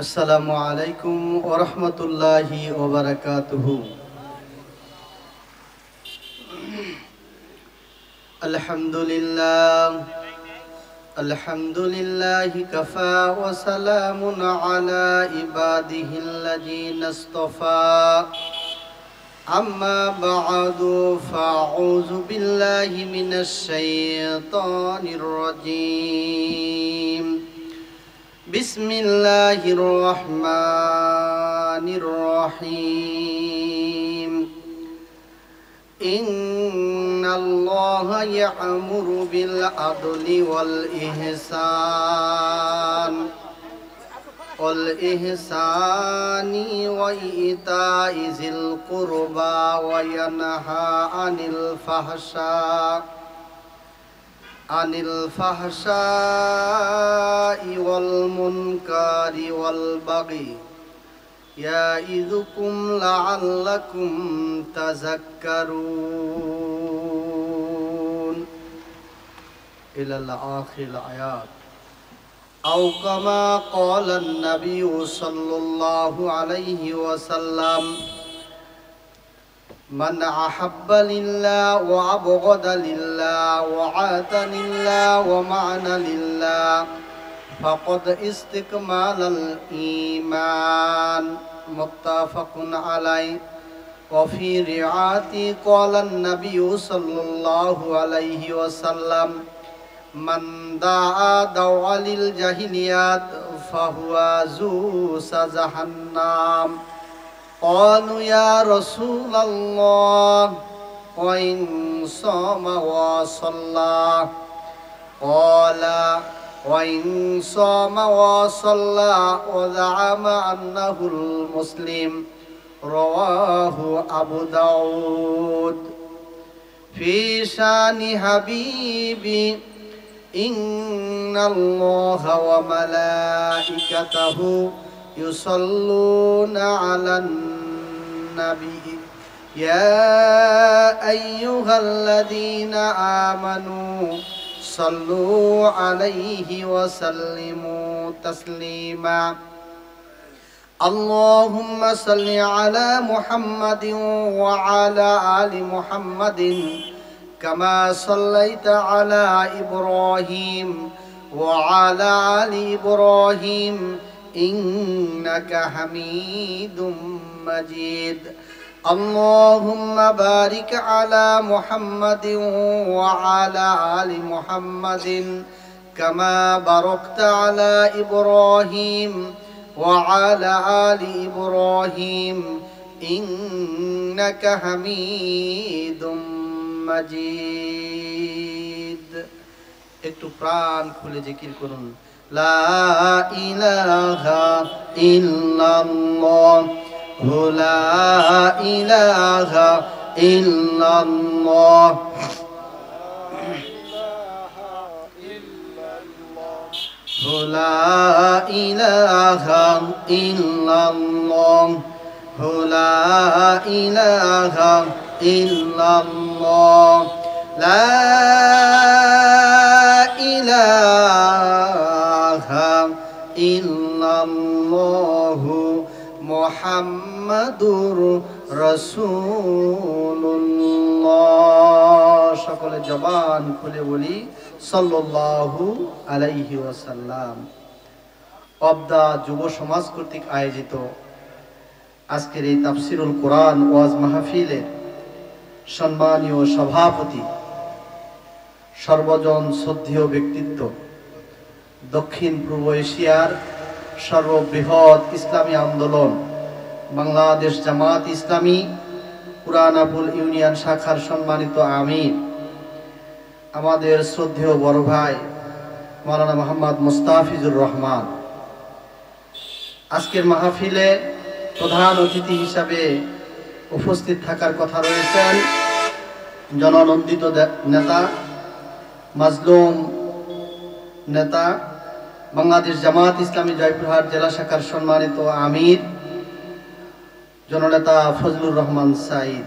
আসসালামু আলাইকুম ওয়া রাহমাতুল্লাহি ওয়া বারাকাতুহু। আলহামদুলিল্লাহি কাফা ওয়া সালামুন আলা ইবাদিহিল্লাযীনা ইসতাফা। আম্মা বা'দু ফাআউযু বিল্লাহি মিনাশ শাইতানির রাজীম। বিসমিল্লাহির রহমানির রহিম। ইন্নাল্লাহা ইয়া'মুরু বিল আদলি ওয়াল ইহসানি ওয়া ইতা'i যিল কুরবা ওয়া ইয়ানহা আনিল ফাহশা'i ওয়াল মুনকারি ওয়াল বাগি ইয়া'iযুকুম লা'আল্লাকুম তাযাক্কারুন ইলা আখির আয়াত। আও কামা ক্বালা an-নাবিয়্যু সাল্লাল্লাহু আলাইহি ওয়াসাল্লাম, মান আহাব্বা লিল্লাহ ওয়া আবগাদা লিল্লাহ ওয়া আতা লিল্লাহ ওয়া মা'না লিল্লাহ ফাকাদ ইস্তিকমালাল ঈমান। মুত্তাফাকুন আলাইহি। ওয়া ফি রিআতি ক্বালা an-নাবিয়্যু সাল্লাল্লাহু আলাইহি ওয়াসাল্লাম, মান দাআ দাওয়ালিল জাহিলিয়াত ফাহুয়া যু সাজাহান্নাম। قالوا يا رسول الله وإن صام وصلى؟ قال وإن صام وصلى وزعم أنه المسلم. رواه أبو داود. في شان حبيبي إن الله وملائكته يصلون على النبي يا أيها الذين آمنوا صلوا عليه وسلموا تسليما. اللهم صل على محمد وعلى آل محمد كما صليت على إبراهيم وعلى آل إبراهيم إنك حميد مجيد. اللهم بارك على محمد وعلى آل محمد كما باركت على إبراهيم وعلى آل إبراهيم إنك حميد مجيد. একটু প্রাণ খুলে জিকির করুন, লা ইলাহা ইল্লাল্লাহ লা ইলাহা ইল্লাল্লাহ লা ইলাহা ইল্লাল্লাহ লা ইলাহা ইল্লাল্লাহ লা ইলাহা ইল্লাল্লাহু মুহাম্মাদুর রাসূলুল্লাহ। সকলে জবান খুলে বলি সাল্লাল্লাহু আলাইহি ওয়াসাল্লাম। অবদা যুব সমাজ কর্তৃক আয়োজিত আজকের এই তাফসিরুল কোরআন ওয়াজ মাহফিলের সম্মানীয় সভাপতি, সর্বজন শ্রদ্ধেয় ব্যক্তিত্ব, দক্ষিণ পূর্ব এশিয়ার সর্ববৃহৎ ইসলামী আন্দোলন বাংলাদেশ জামাত ইসলামী পুরানাপুল ইউনিয়ন শাখার সম্মানিত আমির, আমাদের শ্রদ্ধেয় বড় ভাই মাওলানা মোহাম্মদ মুস্তাফিজুর রহমান, আজকের মাহফিলে প্রধান অতিথি হিসাবে উপস্থিত থাকার কথা রয়েছেন জননন্দিত নেতা, মাজলুম নেতা, বাংলাদেশ জামাত ইসলামী জয়পুরহাট জেলা শাখার সম্মানিত আমির জননেতা ফজলুর রহমান সাইদ।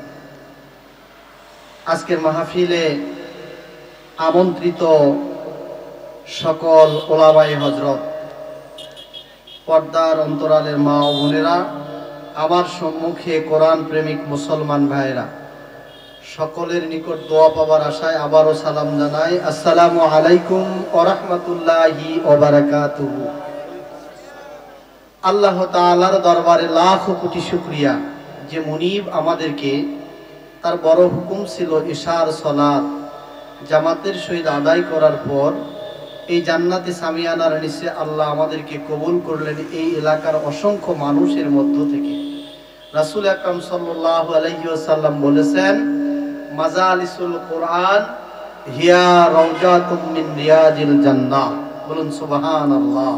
আজকের মাহফিলে আমন্ত্রিত সকল ওলামায়ে হযরত, পর্দার অন্তরালের মা ও বোনেরা, আমার সম্মুখে কোরআন প্রেমিক মুসলমান ভাইরা, সকলের নিকট দোয়া পাওয়ার আশায় আবারও সালাম জানাই। আসসালামু আলাইকুম ওয়া রাহমাতুল্লাহি ওয়া বারাকাতুহু। আল্লাহ তাআলার দরবারে লাখ কোটি শুকরিয়া যে মুনিব আমাদেরকে তার বড় হুকুম ছিল ইশার সালাত জামাতের সহিত আদায় করার পর এই জান্নাতে সামিয়ানার নিচে আল্লাহ আমাদেরকে কবুল করলেন এই এলাকার অসংখ্য মানুষের মধ্য থেকে। রাসূল আকরাম সাল্লাল্লাহু আলাইহি ওয়াসাল্লাম বলেছেন, মাজালিসুল কোরআন হিয়া রাউজাতুম মিন রিয়াজিল জান্নাহ। বলুন সুবহানাল্লাহ।